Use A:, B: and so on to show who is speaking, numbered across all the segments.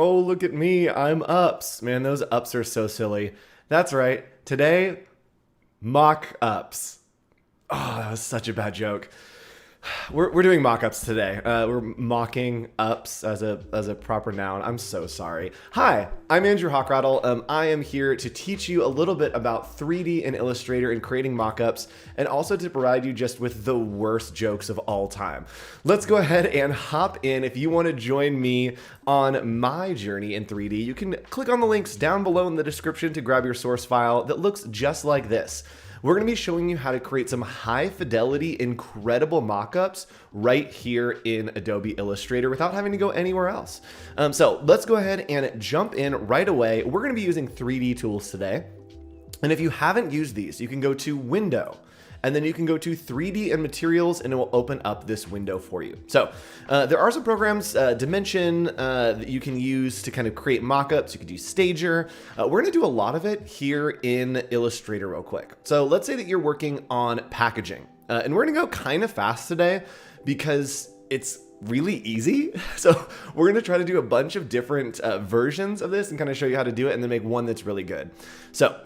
A: Oh, look at me. I'm ups. Man, those ups are so silly. That's right. Today, mock ups. Oh, that was such a bad joke. We're doing mock-ups today. We're mocking ups as a proper noun. I'm so sorry. Hi, I'm Andrew Hochradel. I am here to teach you a little bit about 3D and Illustrator and creating mock-ups, and also to provide you just with the worst jokes of all time. Let's go ahead and hop in. If you want to join me on my journey in 3D, you can click on the links down below in the description to grab your source file that looks just like this. We're going to be showing you how to create some high fidelity, incredible mockups right here in Adobe Illustrator without having to go anywhere else. So let's go ahead and jump in right away. We're going to be using 3D tools today. And if you haven't used these, you can go to Window, and then you can go to 3D and Materials, and it will open up this window for you. So there are some programs, Dimension, that you can use to kind of create mockups. You could use Stager. We're gonna do a lot of it here in Illustrator real quick. So let's say that you're working on packaging, and we're gonna go kind of fast today because it's really easy. So we're gonna try to do a bunch of different versions of this and kind of show you how to do it and then make one that's really good. So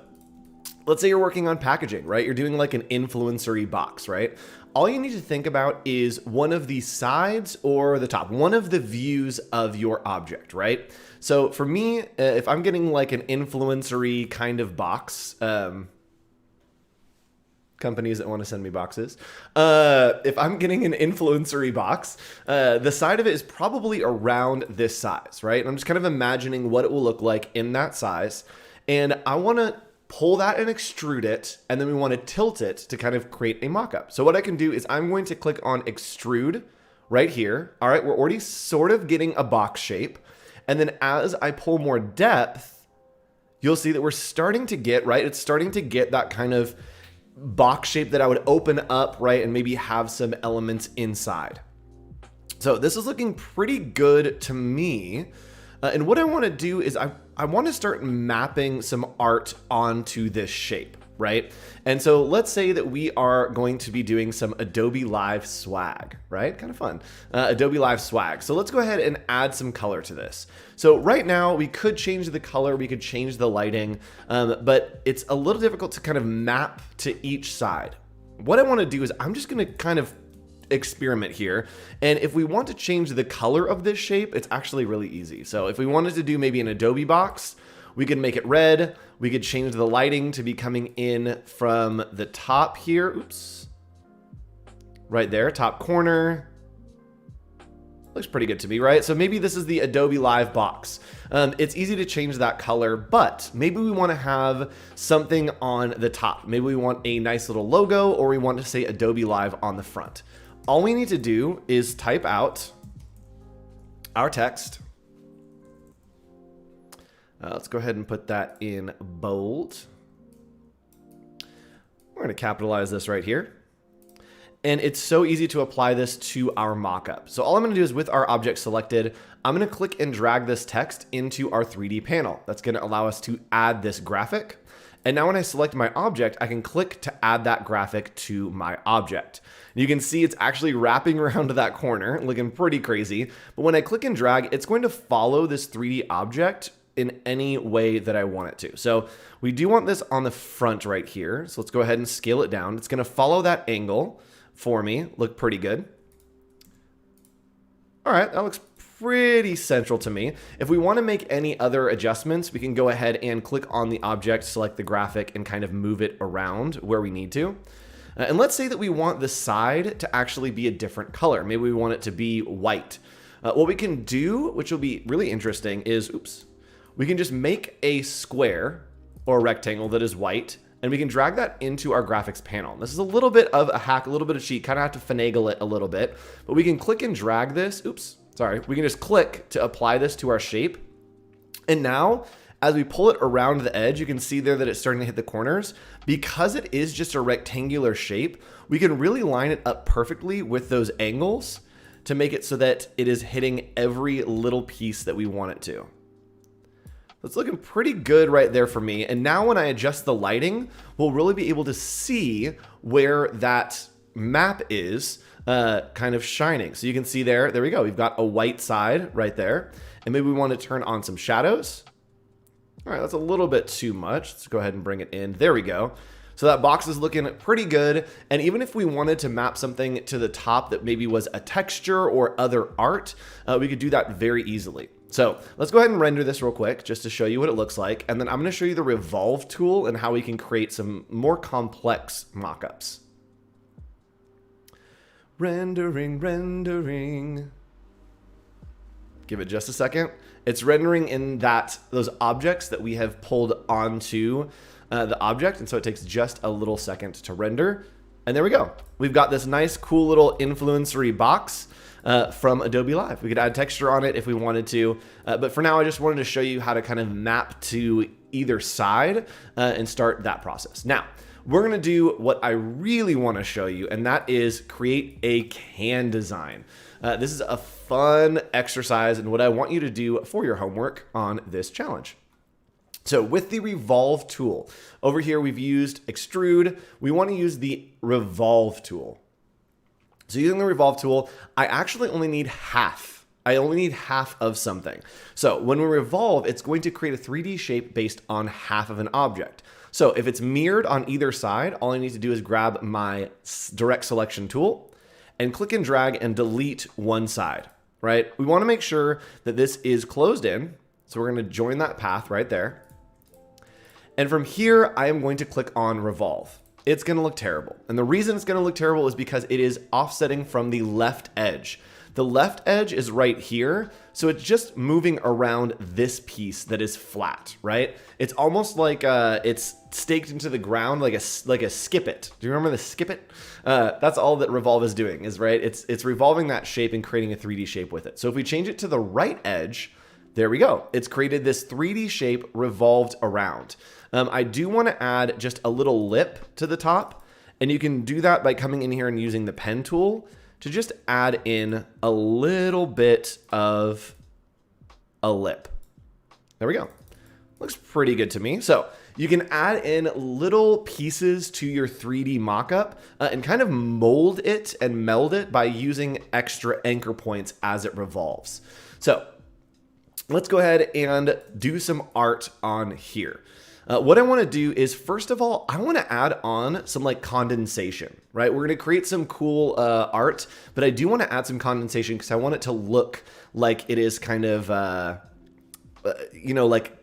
A: let's say you're working on packaging, right? You're doing like an influencer-y box, right? All you need to think about is one of the sides or the top, one of the views of your object, right? So for me, if I'm getting like an influencer-y kind of box, companies that want to send me boxes, if I'm getting an influencer-y box, the side of it is probably around this size, right? And I'm just kind of imagining what it will look like in that size. And I want to pull that and extrude it, and then we want to tilt it to kind of create a mockup. So what I can do is I'm going to click on extrude right here. All right, we're already sort of getting a box shape. And then as I pull more depth, you'll see that we're starting to get, right? It's starting to get that kind of box shape that I would open up, right? And maybe have some elements inside. So this is looking pretty good to me. And what I want to do is I want to start mapping some art onto this shape, right? And so let's say that we are going to be doing some Adobe Live swag, right? Kind of fun. Adobe Live swag. So let's go ahead and add some color to this. So right now we could change the color, we could change the lighting, but it's a little difficult to kind of map to each side. What I want to do is I'm just going to kind of experiment here. And if we want to change the color of this shape, it's actually really easy. So if we wanted to do maybe an Adobe box, we could make it red. We could change the lighting to be coming in from the top here. Oops. Right there, top corner. Looks pretty good to me, right? So maybe this is the Adobe Live box. It's easy to change that color, but maybe we want to have something on the top. Maybe we want a nice little logo, or we want to say Adobe Live on the front. All we need to do is type out our text. Let's go ahead and put that in bold. We're going to capitalize this right here. And it's so easy to apply this to our mockup. So all I'm going to do is with our object selected, I'm going to click and drag this text into our 3D panel. That's going to allow us to add this graphic. And now when I select my object, I can click to add that graphic to my object. You can see it's actually wrapping around to that corner, looking pretty crazy. But when I click and drag, it's going to follow this 3D object in any way that I want it to. So we do want this on the front right here. So let's go ahead and scale it down. It's going to follow that angle for me. Look pretty good. All right, that looks pretty central to me. If we want to make any other adjustments, we can go ahead and click on the object, select the graphic, and kind of move it around where we need to. And let's say that we want the side to actually be a different color. Maybe we want it to be white. What we can do, which will be really interesting, is, we can just make a square or a rectangle that is white, and we can drag that into our graphics panel. This is a little bit of a hack, a little bit of cheat, kind of have to finagle it a little bit, but we can click and drag this. We can just click to apply this to our shape. And now, as we pull it around the edge, you can see there that it's starting to hit the corners. Because it is just a rectangular shape, we can really line it up perfectly with those angles to make it so that it is hitting every little piece that we want it to. It's looking pretty good right there for me. And now when I adjust the lighting, we'll really be able to see where that map is kind of shining. So you can see there we go. We've got a white side right there. and maybe we want to turn on some shadows. All right, that's a little bit too much. Let's go ahead and bring it in. There we go. So that box is looking pretty good. And even if we wanted to map something to the top that maybe was a texture or other art, we could do that very easily. So let's go ahead and render this real quick just to show you what it looks like. And then I'm going to show you the revolve tool and how we can create some more complex mockups. Rendering, rendering. Give it just a second. It's rendering in those objects that we have pulled onto the object, and so it takes just a little second to render. And there we go. We've got this nice, cool little influencery box from Adobe Live. We could add texture on it if we wanted to, but for now, I just wanted to show you how to kind of map to either side and start that process. Now, we're gonna do what I really wanna show you, and that is create a can design. This is a fun exercise and what I want you to do for your homework on this challenge. So with the revolve tool, over here we've used extrude. We want to use the revolve tool. So using the revolve tool, I actually only need half. I only need half of something. So when we revolve, it's going to create a 3D shape based on half of an object. So if it's mirrored on either side, all I need to do is grab my direct selection tool and click and drag and delete one side, right? We want to make sure that this is closed in. So we're going to join that path right there. And from here, I am going to click on revolve. It's going to look terrible. And the reason it's going to look terrible is because it is offsetting from the left edge. The left edge is right here. So it's just moving around this piece that is flat, right? It's almost like it's staked into the ground like a skip it. Do you remember the skip it? That's all that revolve is doing, is right? It's revolving that shape and creating a 3D shape with it. So if we change it to the right edge, there we go. It's created this 3D shape revolved around. I do want to add just a little lip to the top, and you can do that by coming in here and using the pen tool to just add in a little bit of a lip. There we go. Looks pretty good to me. So you can add in little pieces to your 3D mockup and kind of mold it and meld it by using extra anchor points as it revolves. So let's go ahead and do some art on here. What I want to do is, first of all, I want to add on some like condensation, right? We're going to create some cool art, but I do want to add some condensation because I want it to look like it is kind of, like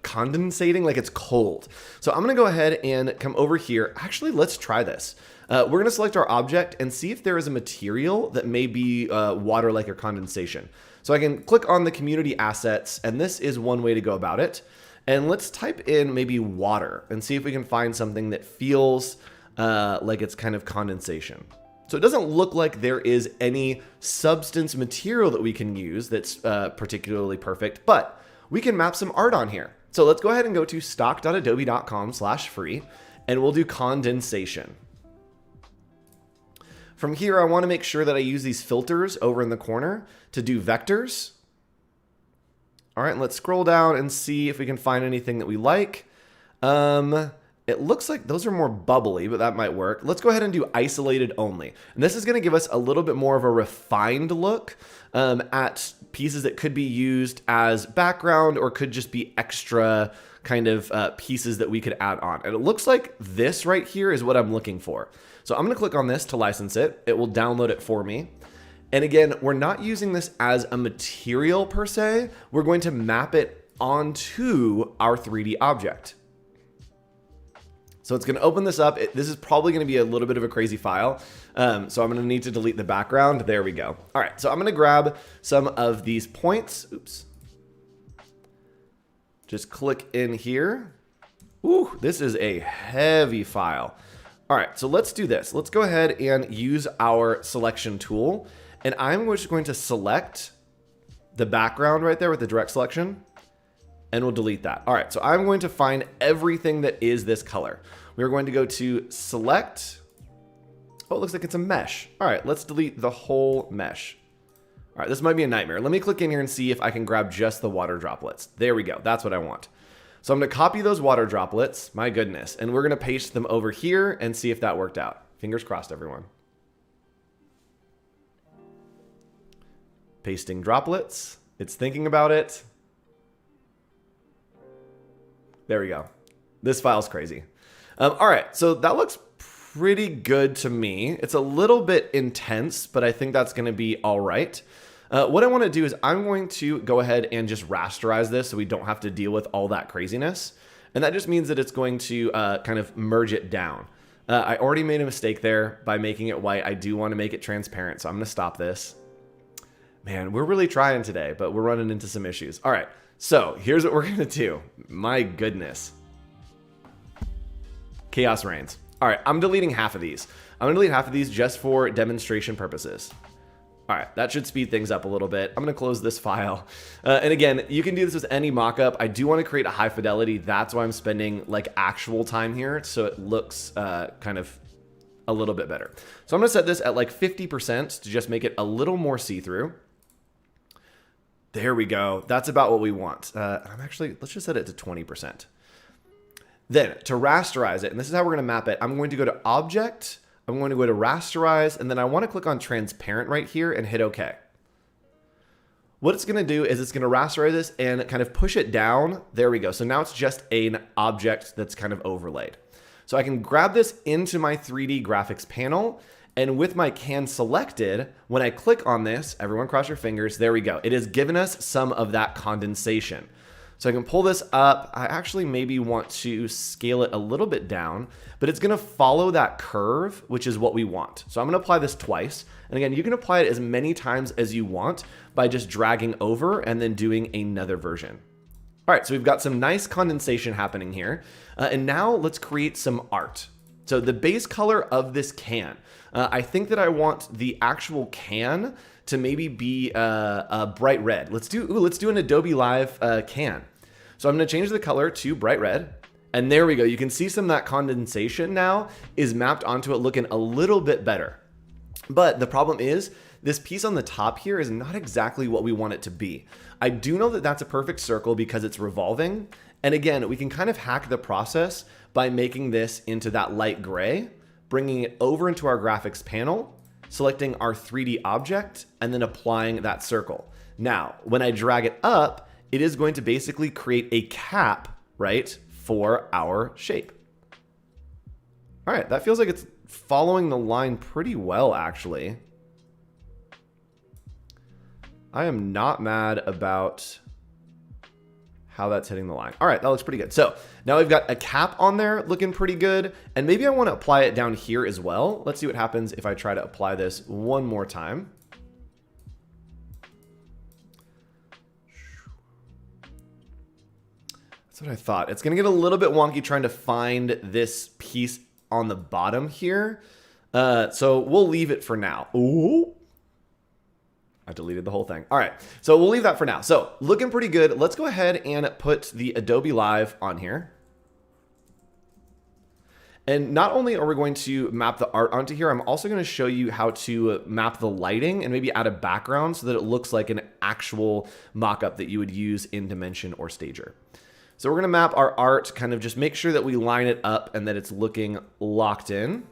A: condensating, like it's cold. So I'm going to go ahead and come over here. Actually, let's try this. We're going to select our object and see if there is a material that may be water-like or condensation. So I can click on the community assets, and this is one way to go about it. And let's type in maybe water and see if we can find something that feels like it's kind of condensation. So it doesn't look like there is any substance material that we can use that's particularly perfect, but we can map some art on here. So let's go ahead and go to stock.adobe.com/free, and we'll do condensation. From here, I want to make sure that I use these filters over in the corner to do vectors. All right, let's scroll down and see if we can find anything that we like. It looks like those are more bubbly, but that might work. Let's go ahead and do isolated only. And this is going to give us a little bit more of a refined look at pieces that could be used as background or could just be extra kind of pieces that we could add on. And it looks like this right here is what I'm looking for. So I'm going to click on this to license it. It will download it for me. And again, we're not using this as a material per se. We're going to map it onto our 3D object. So it's going to open this up. This is probably going to be a little bit of a crazy file. So I'm going to need to delete the background. There we go. All right, so I'm going to grab some of these points. Oops. Just click in here. Ooh, this is a heavy file. All right, so let's do this. Let's go ahead and use our selection tool. And I'm just going to select the background right there with the direct selection, and we'll delete that. All right, so I'm going to find everything that is this color. We're going to go to select. Oh, it looks like it's a mesh. All right, let's delete the whole mesh. All right, this might be a nightmare. Let me click in here and see if I can grab just the water droplets. There we go. That's what I want. So I'm going to copy those water droplets. My goodness. And we're going to paste them over here and see if that worked out. Fingers crossed, everyone. Pasting droplets. It's thinking about it. There we go. This file's crazy. All right, so that looks pretty good to me. It's a little bit intense, but I think that's gonna be all right. What I wanna do is I'm going to go ahead and just rasterize this so we don't have to deal with all that craziness. And that just means that it's going to kind of merge it down. I already made a mistake there by making it white. I do wanna make it transparent, so I'm gonna stop this. Man, we're really trying today, but we're running into some issues. All right, so here's what we're gonna do. My goodness. Chaos reigns. All right, I'm deleting half of these. I'm gonna delete half of these just for demonstration purposes. All right, that should speed things up a little bit. I'm gonna close this file. And again, you can do this with any mockup. I do wanna create a high fidelity. That's why I'm spending like actual time here, so it looks kind of a little bit better. So I'm gonna set this at like 50% to just make it a little more see-through. There we go. That's about what we want. Let's just set it to 20%. Then to rasterize it, and this is how we're going to map it, I'm going to go to Object, I'm going to go to Rasterize, and then I want to click on Transparent right here and hit OK. What it's going to do is it's going to rasterize this and kind of push it down. There we go. So now it's just an object that's kind of overlaid. So I can grab this into my 3D graphics panel, and with my can selected, when I click on this, everyone cross your fingers, there we go. It has given us some of that condensation. So I can pull this up. I actually maybe want to scale it a little bit down, but it's gonna follow that curve, which is what we want. So I'm gonna apply this twice. And again, you can apply it as many times as you want by just dragging over and then doing another version. All right, so we've got some nice condensation happening here. And now let's create some art. So the base color of this can, I think that I want the actual can to maybe be a bright red. Let's do an Adobe Live can. So I'm gonna change the color to bright red. And there we go. You can see some of that condensation now is mapped onto it looking a little bit better. But the problem is this piece on the top here is not exactly what we want it to be. I do know that that's a perfect circle because it's revolving. And again, we can kind of hack the process by making this into that light gray, bringing it over into our graphics panel, selecting our 3D object, and then applying that circle. Now, when I drag it up, it is going to basically create a cap, right, for our shape. All right, that feels like it's following the line pretty well, actually. I am not mad about how that's hitting the line. All right, that looks pretty good. So now we've got a cap on there looking pretty good. And maybe I want to apply it down here as well. Let's see what happens if I try to apply this one more time. That's what I thought. It's going to get a little bit wonky trying to find this piece on the bottom here. So we'll leave it for now. Ooh. I deleted the whole thing. All right, so we'll leave that for now. So looking pretty good. Let's go ahead and put the Adobe Live on here. And not only are we going to map the art onto here, I'm also going to show you how to map the lighting and maybe add a background so that it looks like an actual mock-up that you would use in Dimension or Stager. So we're going to map our art, kind of just make sure that we line it up and that it's looking locked in.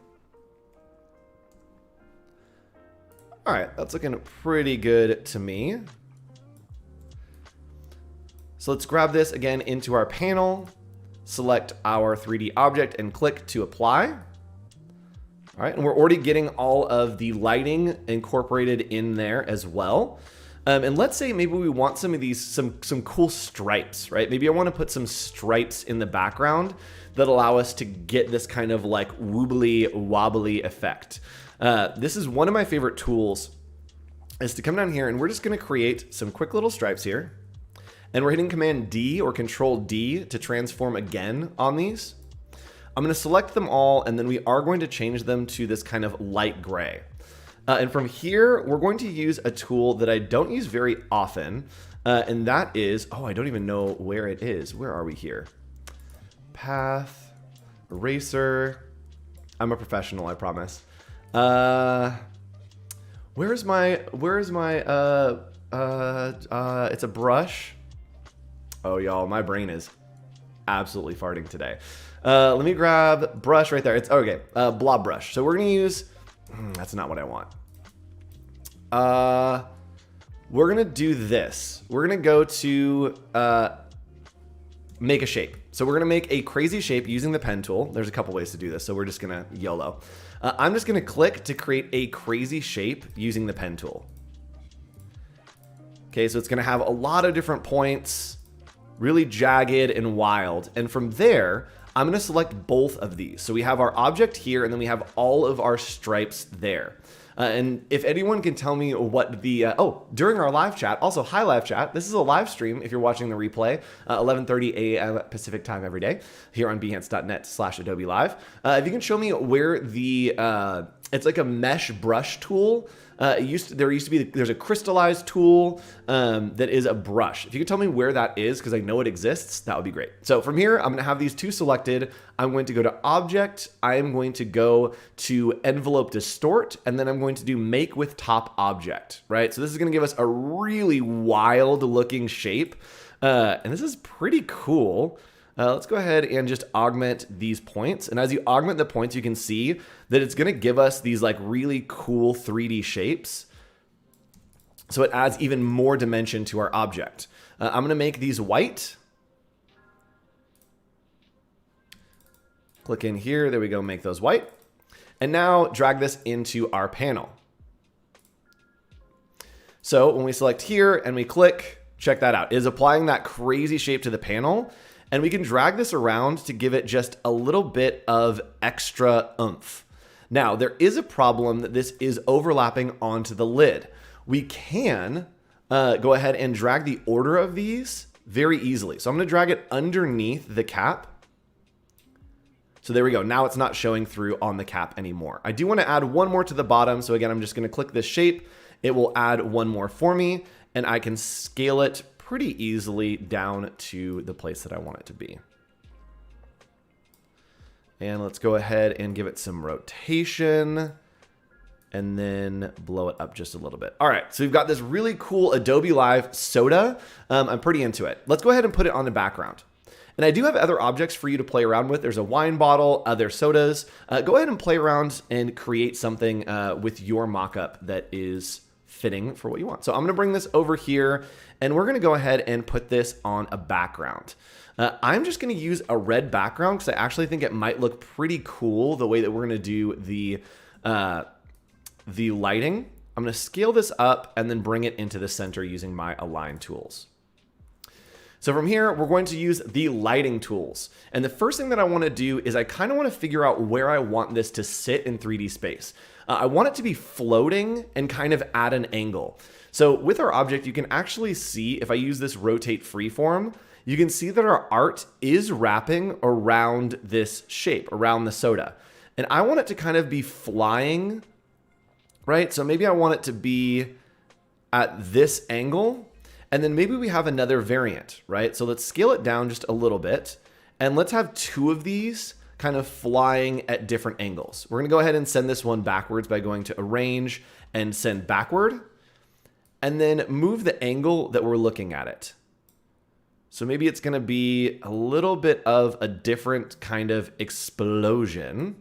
A: All right, that's looking pretty good to me. So let's grab this again into our panel, select our 3D object and click to apply. All right, and we're already getting all of the lighting incorporated in there as well. And let's say maybe we want some of these, some cool stripes, right? Maybe I want to put some stripes in the background that allow us to get this kind of like wobbly wobbly effect. This is one of my favorite tools, is to come down here and we're just going to create some quick little stripes here. And we're hitting Command D or Control D to transform again on these. I'm going to select them all and then we are going to change them to this kind of light gray. And from here, we're going to use a tool that I don't use very often. And that is, oh, I don't even know where it is. Where are we here? Path, eraser. I'm a professional, I promise. Where's my, it's a brush. Oh, y'all, my brain is absolutely farting today. Let me grab brush right there. It's okay, blob brush. So we're gonna use, that's not what I want. We're gonna do this. We're gonna go to make a shape. So we're gonna make a crazy shape using the pen tool. There's a couple ways to do this, so we're just gonna YOLO. I'm just gonna click to create a crazy shape using the pen tool. Okay, so it's gonna have a lot of different points, really jagged and wild. And from there, I'm gonna select both of these. So we have our object here, and then we have all of our stripes there. And if anyone can tell me what the, during our live chat, also hi live chat, this is a live stream if you're watching the replay, 11:30 a.m. Pacific time every day here on behance.net/Adobe Live. If you can show me where the, it's like a mesh brush tool. There's a crystallized tool that is a brush. If you could tell me where that is, because I know it exists, that would be great. So from here, I'm going to have these two selected. I'm going to go to Object. I am going to go to Envelope Distort, and then I'm going to do Make with Top Object, right? So this is going to give us a really wild looking shape. And this is pretty cool. Let's go ahead and just augment these points. And as you augment the points, you can see that it's gonna give us these like really cool 3D shapes. So it adds even more dimension to our object. I'm gonna make these white. Click in here, there we go, make those white. And now drag this into our panel. So when we select here and we click, check that out. It is applying that crazy shape to the panel. And we can drag this around to give it just a little bit of extra oomph. Now, there is a problem that this is overlapping onto the lid. We can go ahead and drag the order of these very easily. So I'm gonna drag it underneath the cap. So there we go. Now it's not showing through on the cap anymore. I do wanna add one more to the bottom. So again, I'm just gonna click this shape. It will add one more for me, and I can scale it pretty easily down to the place that I want it to be. And let's go ahead and give it some rotation and then blow it up just a little bit. All right, so we've got this really cool Adobe Live soda. I'm pretty into it. Let's go ahead and put it on the background. And I do have other objects for you to play around with. There's a wine bottle, other sodas. Go ahead and play around and create something with your mockup that is fitting for what you want. So I'm gonna bring this over here, and we're gonna go ahead and put this on a background. I'm just gonna use a red background because I actually think it might look pretty cool the way that we're gonna do the lighting. I'm gonna scale this up and then bring it into the center using my align tools. So from here, we're going to use the lighting tools. And the first thing that I wanna do is I kinda wanna figure out where I want this to sit in 3D space. I want it to be floating and kind of at an angle. So with our object, you can actually see, if I use this rotate freeform, you can see that our art is wrapping around this shape, around the soda. And I want it to kind of be flying, right? So maybe I want it to be at this angle. And then maybe we have another variant, right? So let's scale it down just a little bit. And let's have two of these kind of flying at different angles. We're gonna go ahead and send this one backwards by going to Arrange and Send Backward. And then move the angle that we're looking at it. So maybe it's gonna be a little bit of a different kind of explosion.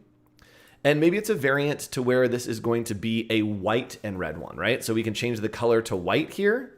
A: And maybe it's a variant to where this is going to be a white and red one, right? So we can change the color to white here.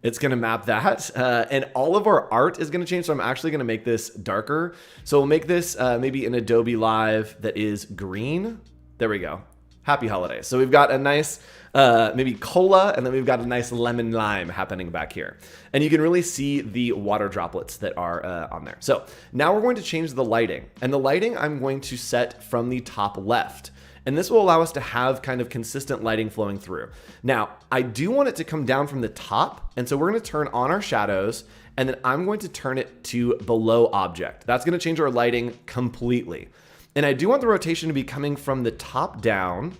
A: It's gonna map that, and all of our art is gonna change, so I'm actually gonna make this darker. So we'll make this maybe an Adobe Live that is green. There we go. Happy holidays. So we've got a nice, maybe cola, and then we've got a nice lemon lime happening back here. And you can really see the water droplets that are on there. So now we're going to change the lighting. And the lighting I'm going to set from the top left. And this will allow us to have kind of consistent lighting flowing through. Now, I do want it to come down from the top. And so we're gonna turn on our shadows, and then I'm going to turn it to below object. That's gonna change our lighting completely. And I do want the rotation to be coming from the top down.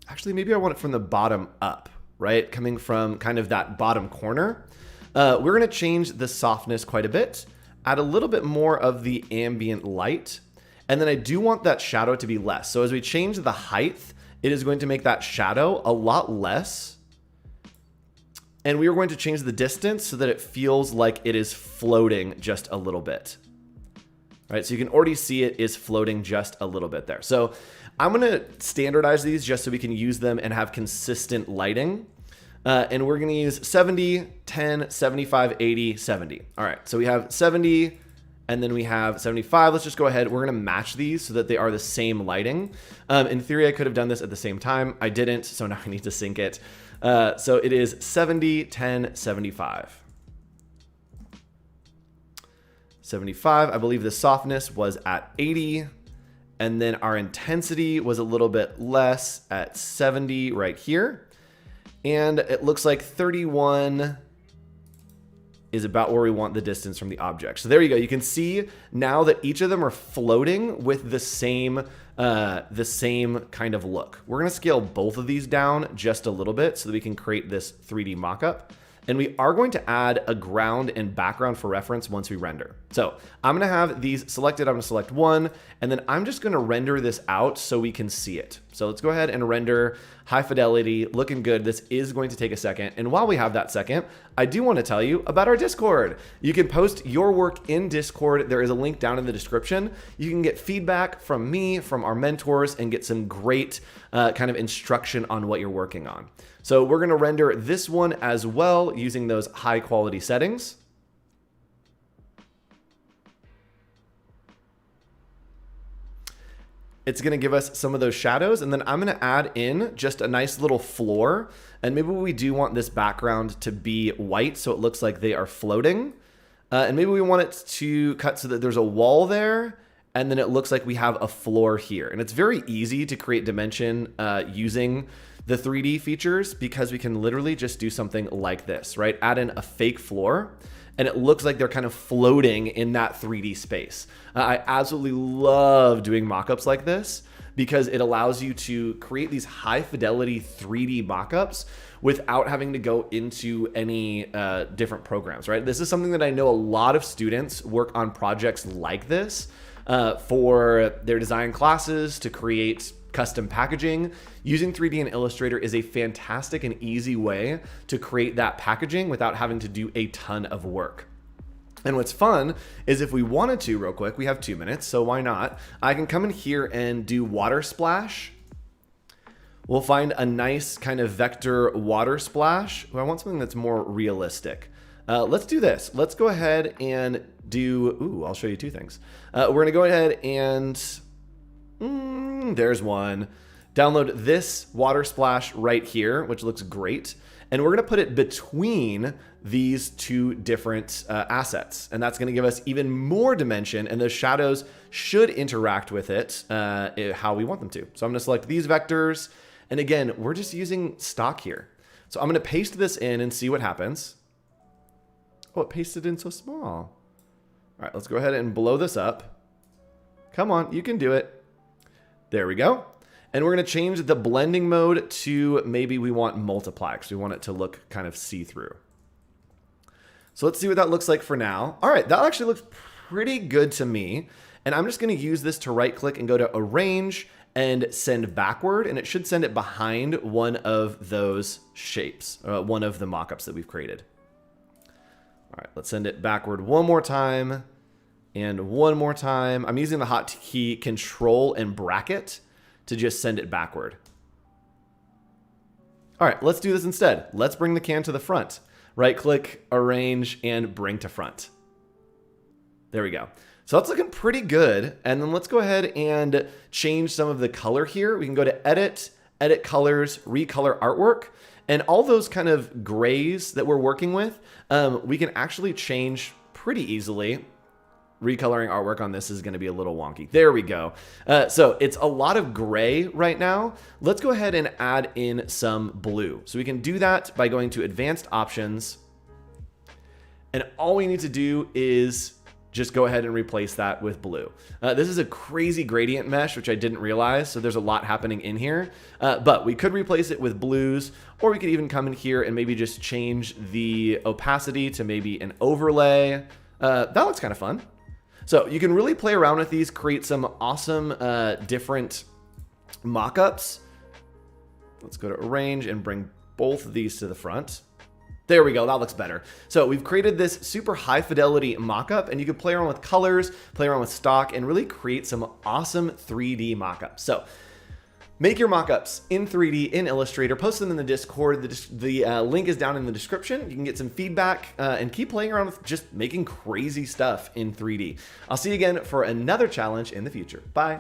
A: Actually, maybe I want it from the bottom up, right? Coming from kind of that bottom corner. We're gonna change the softness quite a bit, add a little bit more of the ambient light. And then I do want that shadow to be less. So as we change the height, it is going to make that shadow a lot less. And we are going to change the distance so that it feels like it is floating just a little bit. Right, so you can already see it is floating just a little bit there. So I'm gonna standardize these just so we can use them and have consistent lighting. And we're going to use 70, 10, 75, 80, 70. All right, so we have 70 and then we have 75. Let's just go ahead. We're going to match these so that they are the same lighting. In theory, I could have done this at the same time. I didn't, so now I need to sync it. So it is 70, 10, 75. 75, I believe the softness was at 80. And then our intensity was a little bit less at 70 right here. And it looks like 31 is about where we want the distance from the object. So there you go. You can see now that each of them are floating with the same kind of look. We're going to scale both of these down just a little bit so that we can create this 3D mockup. And we are going to add a ground and background for reference once we render. So I'm going to have these selected. I'm going to select one, and then I'm just going to render this out so we can see it. So let's go ahead and render high fidelity, looking good. This is going to take a second. And while we have that second, I do want to tell you about our Discord. You can post your work in Discord. There is a link down in the description. You can get feedback from me, from our mentors, and get some great kind of instruction on what you're working on. So we're going to render this one as well using those high quality settings. It's going to give us some of those shadows, and then I'm going to add in just a nice little floor. And maybe we do want this background to be white so it looks like they are floating. And maybe we want it to cut so that there's a wall there, and then it looks like we have a floor here. And it's very easy to create dimension using the 3D features because we can literally just do something like this, right? Add in a fake floor, and it looks like they're kind of floating in that 3D space. I absolutely love doing mockups like this because it allows you to create these high fidelity 3D mockups without having to go into any different programs, right? This is something that I know a lot of students work on projects like this for their design classes to create custom packaging. Using 3D and Illustrator is a fantastic and easy way to create that packaging without having to do a ton of work. And what's fun is if we wanted to real quick, we have 2 minutes, so why not? I can come in here and do water splash. We'll find a nice kind of vector water splash. I want something that's more realistic. Let's do this. Let's go ahead and do, I'll show you 2 things. We're gonna go ahead and, there's one. Download this water splash right here, which looks great. And we're gonna put it between these 2 different assets. And that's gonna give us even more dimension, and those shadows should interact with it how we want them to. So I'm gonna select these vectors. And again, we're just using stock here. So I'm gonna paste this in and see what happens. Oh, it pasted in so small. All right, let's go ahead and blow this up. Come on, you can do it. There we go. And we're gonna change the blending mode to maybe we want multiply because we want it to look kind of see-through. So let's see what that looks like for now. All right, that actually looks pretty good to me. And I'm just gonna use this to right click and go to arrange and send backward. And it should send it behind one of those shapes, one of the mockups that we've created. All right, let's send it backward one more time and one more time. I'm using the hotkey Control and bracket to just send it backward. All right, let's do this instead. Let's bring the can to the front. Right click, arrange, and bring to front. There we go. So that's looking pretty good. And then let's go ahead and change some of the color here. We can go to edit, edit colors, recolor artwork. And all those kind of grays that we're working with, we can actually change pretty easily. Recoloring artwork on this is going to be a little wonky. There we go. So it's a lot of gray right now. Let's go ahead and add in some blue. So we can do that by going to advanced options. And all we need to do is just go ahead and replace that with blue. This is a crazy gradient mesh, which I didn't realize, so there's a lot happening in here. But we could replace it with blues, or we could even come in here and maybe just change the opacity to maybe an overlay. That looks kind of fun. So you can really play around with these, create some awesome different mockups. Let's go to arrange and bring both of these to the front. There we go, that looks better. So we've created this super high fidelity mockup, and you can play around with colors, play around with stock, and really create some awesome 3D mockups. So Make your mockups in 3D in Illustrator, post them in the Discord. The link is down in the description. You can get some feedback and keep playing around with just making crazy stuff in 3D. I'll see you again for another challenge in the future. Bye.